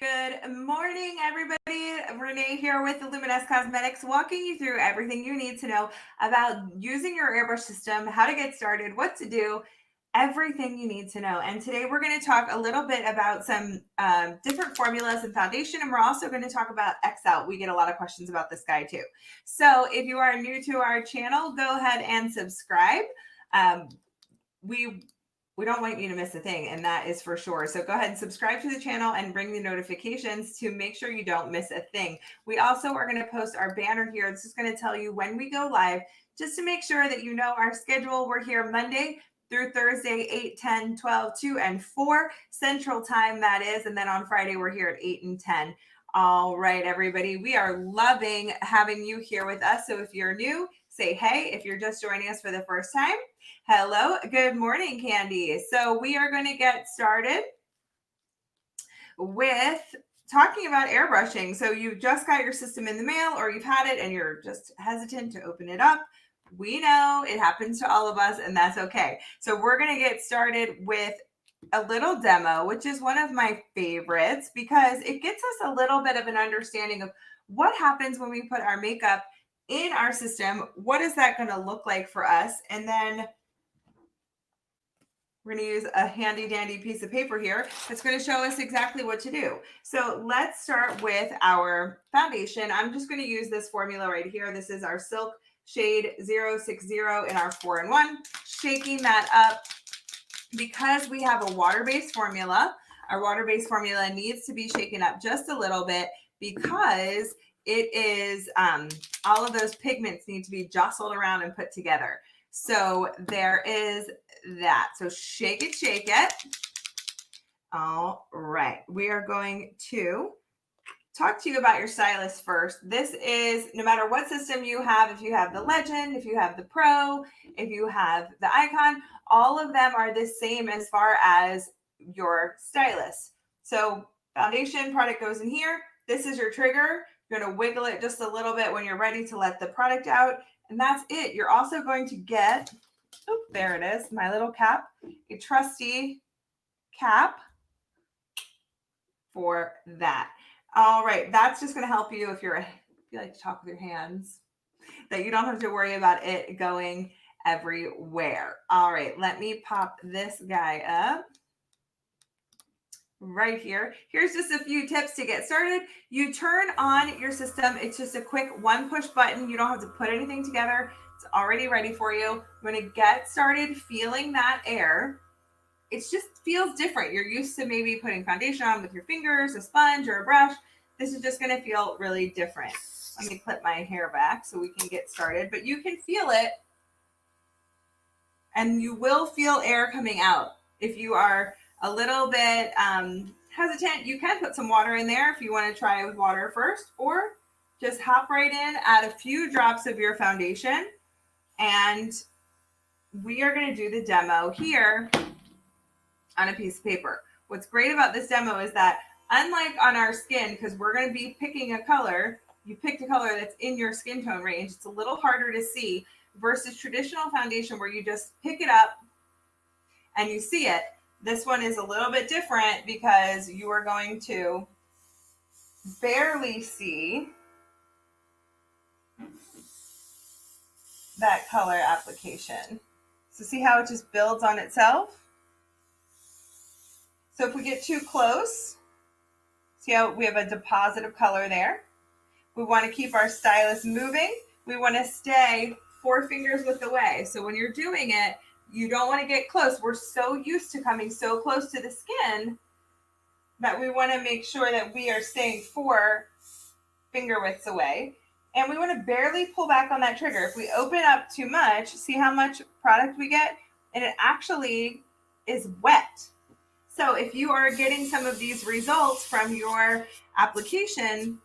Good morning, everybody. Renee here with Luminous Cosmetics, walking you through everything you need to know about using your airbrush system, how to get started, what to do, everything you need to know. And today we're going to talk a little bit about some different formulas and foundation, and we're also going to talk about XL. We get a lot of questions about this guy too. So if you are new to our channel, go ahead and subscribe. We don't want you to miss a thing, and that is for sure. So go ahead and subscribe to the channel and ring the notifications to make sure you don't miss a thing. We also are going to post our banner here. This is going to tell you when we go live, just to make sure that you know our schedule. We're here Monday through Thursday, 8, 10, 12, 2, and 4 Central Time, that is. And then on Friday, we're here at 8 and 10. All right, everybody. We are loving having you here with us. So if you're new, say hey. If you're just joining us for the first time, hello. Good morning, Candy. So we are going to get started with talking about airbrushing. So you just got your system in the mail, or you've had it and you're just hesitant to open it up. We know it happens to all of us, and that's okay. So we're going to get started with a little demo, which is one of my favorites because it gets us a little bit of an understanding of what happens when we put our makeup in our system. What is that going to look like for us? And then we're going to use a handy dandy piece of paper here that's going to show us exactly what to do. So let's start with our foundation. I'm just going to use this formula right here. This is our Silk Shade 060 in our 4-in-1. Shaking that up because we have a water-based formula. Our water-based formula needs to be shaken up just a little bit because it is all of those pigments need to be jostled around and put together. So there is that. So shake it. All right. We are going to talk to you about your stylus first. This is, no matter what system you have, if you have the Legend, if you have the Pro, if you have the Icon, all of them are the same as far as your stylus. So foundation product goes in here. This is your trigger. You're going to wiggle it just a little bit when you're ready to let the product out. And that's it. You're also going to get, oh, there it is, my little cap, a trusty cap for that. All right, that's just going to help you if you like to talk with your hands, that you don't have to worry about it going everywhere. All right, let me pop this guy up right here. Here's just a few tips to get started. You turn on your system. It's just a quick one push button. You don't have to put anything together. It's already ready for you. When it gets started feeling that air, it just feels different. You're used to maybe putting foundation on with your fingers, a sponge, or a brush. This is just going to feel really different. Let me clip my hair back so we can get started, but you can feel it, and you will feel air coming out. If you are a little bit hesitant, you can put some water in there if you want to try with water first, or just hop right in, add a few drops of your foundation, and we are going to do the demo here on a piece of paper. What's great about this demo is that unlike on our skin, because we're going to be picking a color, you picked a color that's in your skin tone range, it's a little harder to see versus traditional foundation where you just pick it up and you see it. This one is a little bit different because you are going to barely see that color application. So see how it just builds on itself? So if we get too close, see how we have a deposit of color there? We want to keep our stylus moving. We want to stay 4 fingers width away. So when you're doing it, you don't want to get close. We're so used to coming so close to the skin that we want to make sure that we are staying 4 finger widths away. And we want to barely pull back on that trigger. If we open up too much, see how much product we get? And it actually is wet. So if you are getting some of these results from your application,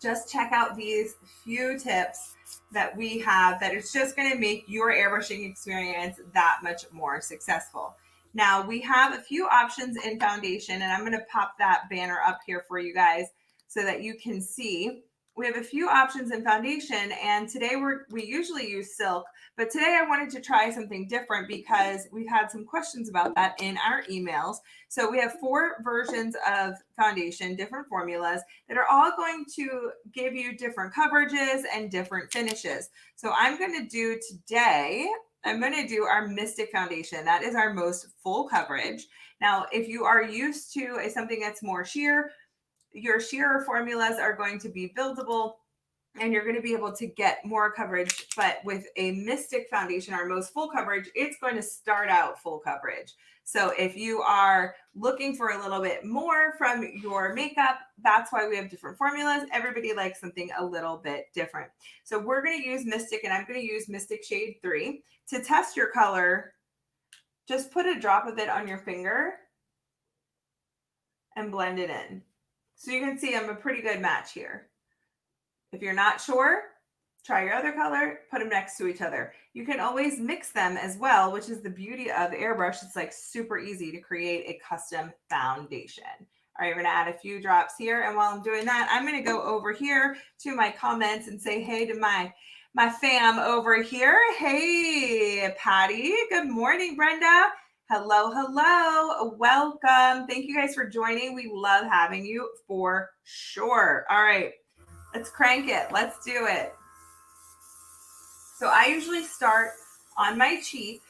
just check out these few tips that we have that it's just going to make your airbrushing experience that much more successful. Now we have a few options in foundation, and I'm going to pop that banner up here for you guys so that you can see we have a few options in foundation, and today we usually use Silk, but today I wanted to try something different because we've had some questions about that in our emails. So we have 4 versions of foundation, different formulas that are all going to give you different coverages and different finishes. So I'm going to do today, I'm going to do our Mystic foundation. That is our most full coverage. Now, if you are used to something that's more sheer, your sheer formulas are going to be buildable and you're going to be able to get more coverage. But with a Mystic foundation, our most full coverage, it's going to start out full coverage. So if you are looking for a little bit more from your makeup, that's why we have different formulas. Everybody likes something a little bit different. So we're going to use Mystic, and I'm going to use Mystic Shade 3. To test your color, just put a drop of it on your finger and blend it in. So you can see I'm a pretty good match here. If you're not sure, try your other color, put them next to each other. You can always mix them as well, which is the beauty of Airbrush. It's like super easy to create a custom foundation. All right, we're gonna add a few drops here. And while I'm doing that, I'm gonna go over here to my comments and say hey to my fam over here. Hey, Patty. Good morning, Brenda. Hello, hello. Welcome. Thank you guys for joining. We love having you for sure. All right, let's crank it. Let's do it. So I usually start on my cheek.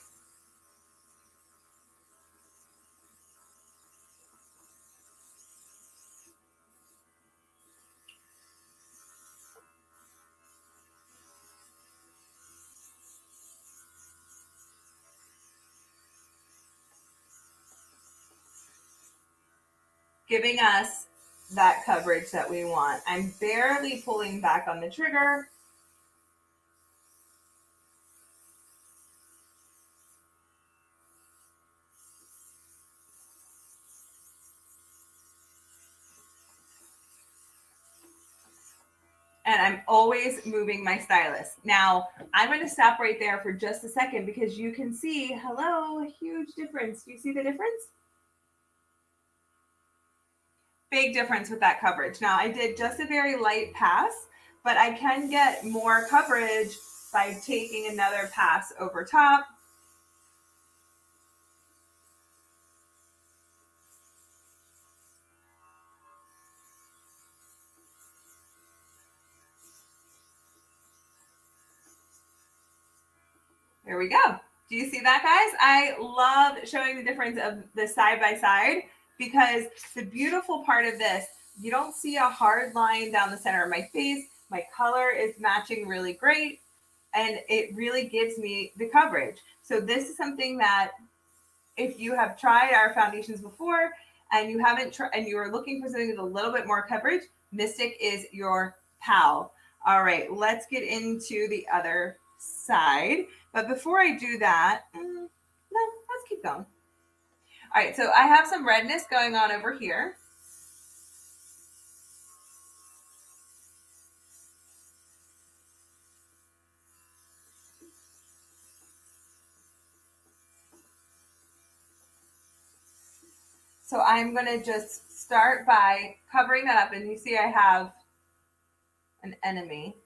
Giving us that coverage that we want. I'm barely pulling back on the trigger. And I'm always moving my stylus. Now, I'm going to stop right there for just a second because you can see, hello, huge difference. Do you see the difference? Big difference with that coverage. Now, I did just a very light pass, but I can get more coverage by taking another pass over top. There we go. Do you see that, guys? I love showing the difference of the side by side because the beautiful part of this, you don't see a hard line down the center of my face. My color is matching really great, and it really gives me the coverage. So this is something that if you have tried our foundations before and you haven't tried and you are looking for something with a little bit more coverage, Mystic is your pal. All right, let's get into the other side. But before I do that, no, let's keep going. All right, so I have some redness going on over here. So I'm going to just start by covering that up. And you see I have an enemy.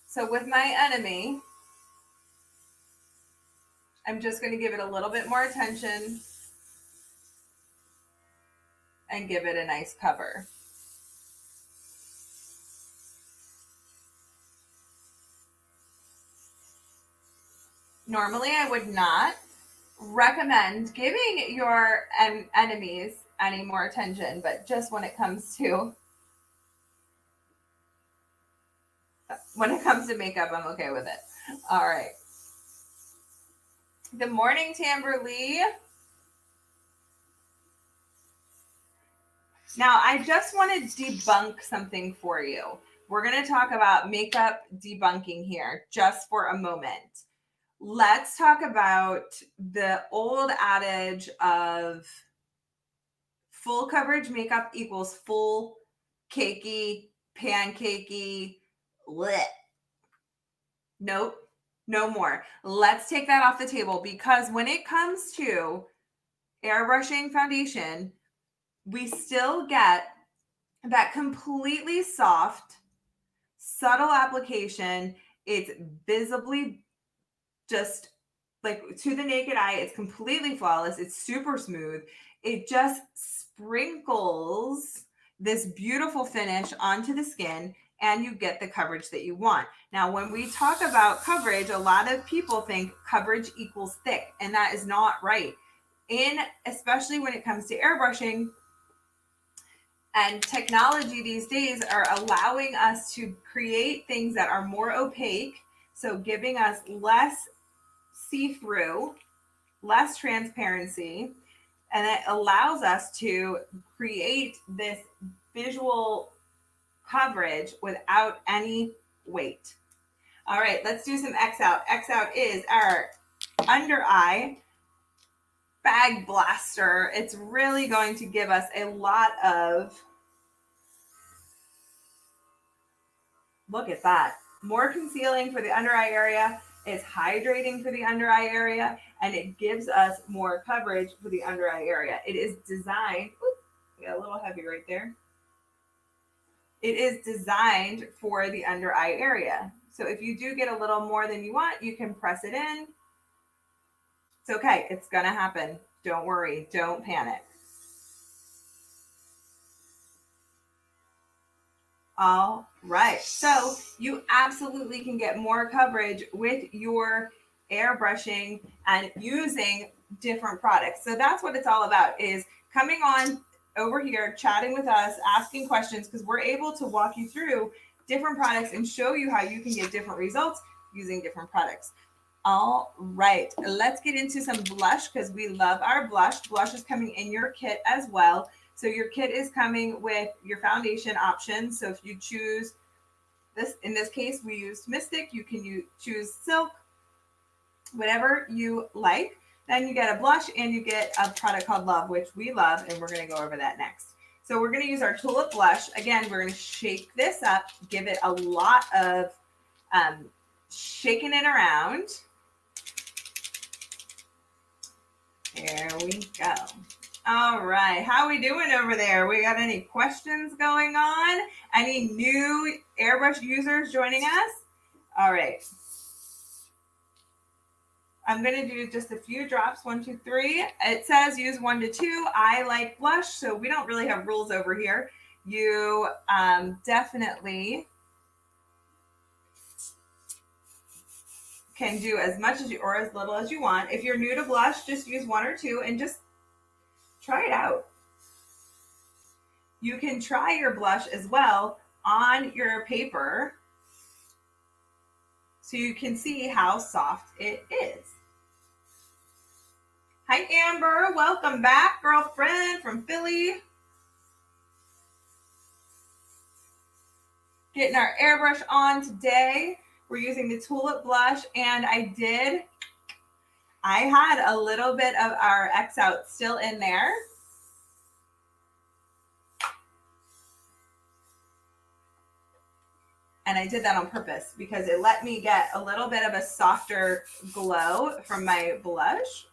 So with my enemy, I'm just going to give it a little bit more attention and give it a nice cover. Normally, I would not recommend giving your enemies any more attention, but just when it comes to makeup, I'm okay with it. All right. Good morning, Tamberly. Now, I just want to debunk something for you. We're going to talk about makeup debunking here just for a moment. Let's talk about the old adage of full coverage makeup equals full cakey, pancakey, lit. Nope, no more. Let's take that off the table because when it comes to airbrushing foundation, we still get that completely soft, subtle application. It's visibly just like to the naked eye, it's completely flawless. It's super smooth. It just sprinkles this beautiful finish onto the skin and you get the coverage that you want. Now, when we talk about coverage, a lot of people think coverage equals thick, and that is not right. Especially when it comes to airbrushing, and technology these days are allowing us to create things that are more opaque, so giving us less see-through, less transparency, and it allows us to create this visual coverage without any weight. All right, let's do some X out. X out is our under eye bag blaster. It's really going to give us a lot of, look at that, more concealing for the under eye area. It's hydrating for the under eye area, and it gives us more coverage for the under eye area. It is designed, got a little heavy right there. It is designed for the under eye area. So if you do get a little more than you want, you can press it in. It's okay. It's going to happen. Don't worry. Don't panic. All right. So you absolutely can get more coverage with your airbrushing and using different products. So that's what it's all about, is coming on over here, chatting with us, asking questions, because we're able to walk you through different products and show you how you can get different results using different products. All right, let's get into some blush, because we love our blush. Blush is coming in your kit as well. So your kit is coming with your foundation options. So if you choose this, in this case, we used Mystic. You can choose Silk, whatever you like. Then you get a blush and you get a product called Love, which we love, and we're going to go over that next. So we're going to use our Tulip Blush. Again, we're going to shake this up, give it a lot of shaking it around. There we go. All right. How are we doing over there? We got any questions going on? Any new airbrush users joining us? All right. I'm going to do just a few drops, 1, 2, 3. It says use 1 to 2. I like blush, so we don't really have rules over here. You definitely can do as much as you, or as little as you want. If you're new to blush, just use 1 or 2 and just try it out. You can try your blush as well on your paper so you can see how soft it is. Hi, Amber. Welcome back, girlfriend from Philly. Getting our airbrush on today. We're using the Tulip Blush, and I had a little bit of our X out still in there. And I did that on purpose because it let me get a little bit of a softer glow from my blush.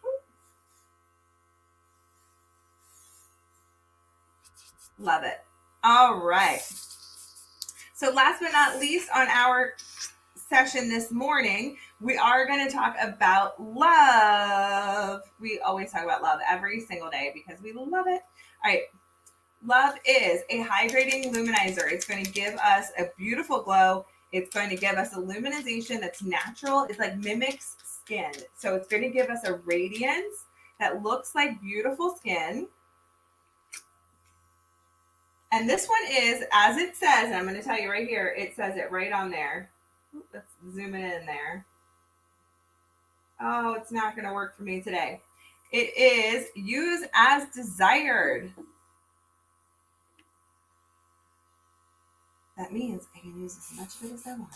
Love it. All right. So last but not least on our session this morning, we are going to talk about love. We always talk about love every single day because we love it. All right. Love is a hydrating luminizer. It's going to give us a beautiful glow. It's going to give us a luminization that's natural. It's like mimics skin. So it's going to give us a radiance that looks like beautiful skin. And this one is, as it says, and I'm going to tell you right here, it says it right on there. Let's zoom it in there. Oh, it's not going to work for me today. It is use as desired. That means I can use as much of it as I want.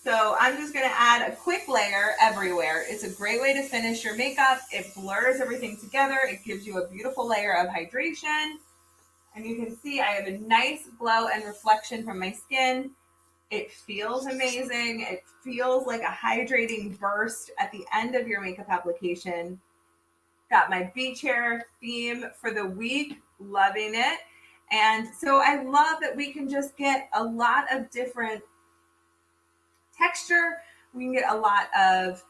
So I'm just going to add a quick layer everywhere. It's a great way to finish your makeup. It blurs everything together. It gives you a beautiful layer of hydration. And you can see I have a nice glow and reflection from my skin. It feels amazing. It feels like a hydrating burst at the end of your makeup application. Got my beach hair theme for the week. Loving it. And so I love that we can just get a lot of different texture. We can get a lot of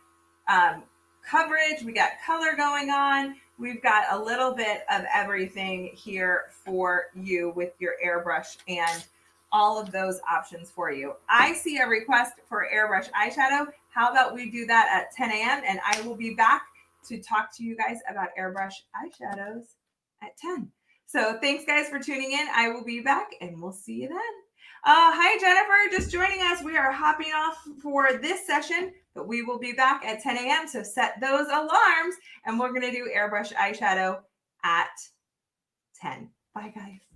coverage. We got color going on. We've got a little bit of everything here for you with your airbrush and all of those options for you. I see a request for airbrush eyeshadow. How about we do that at 10 a.m. and I will be back to talk to you guys about airbrush eyeshadows at 10. So thanks guys for tuning in. I will be back and we'll see you then. Hi Jennifer, just joining us. We are hopping off for this session, but we will be back at 10 a.m. So set those alarms and we're going to do airbrush eyeshadow at 10. Bye guys.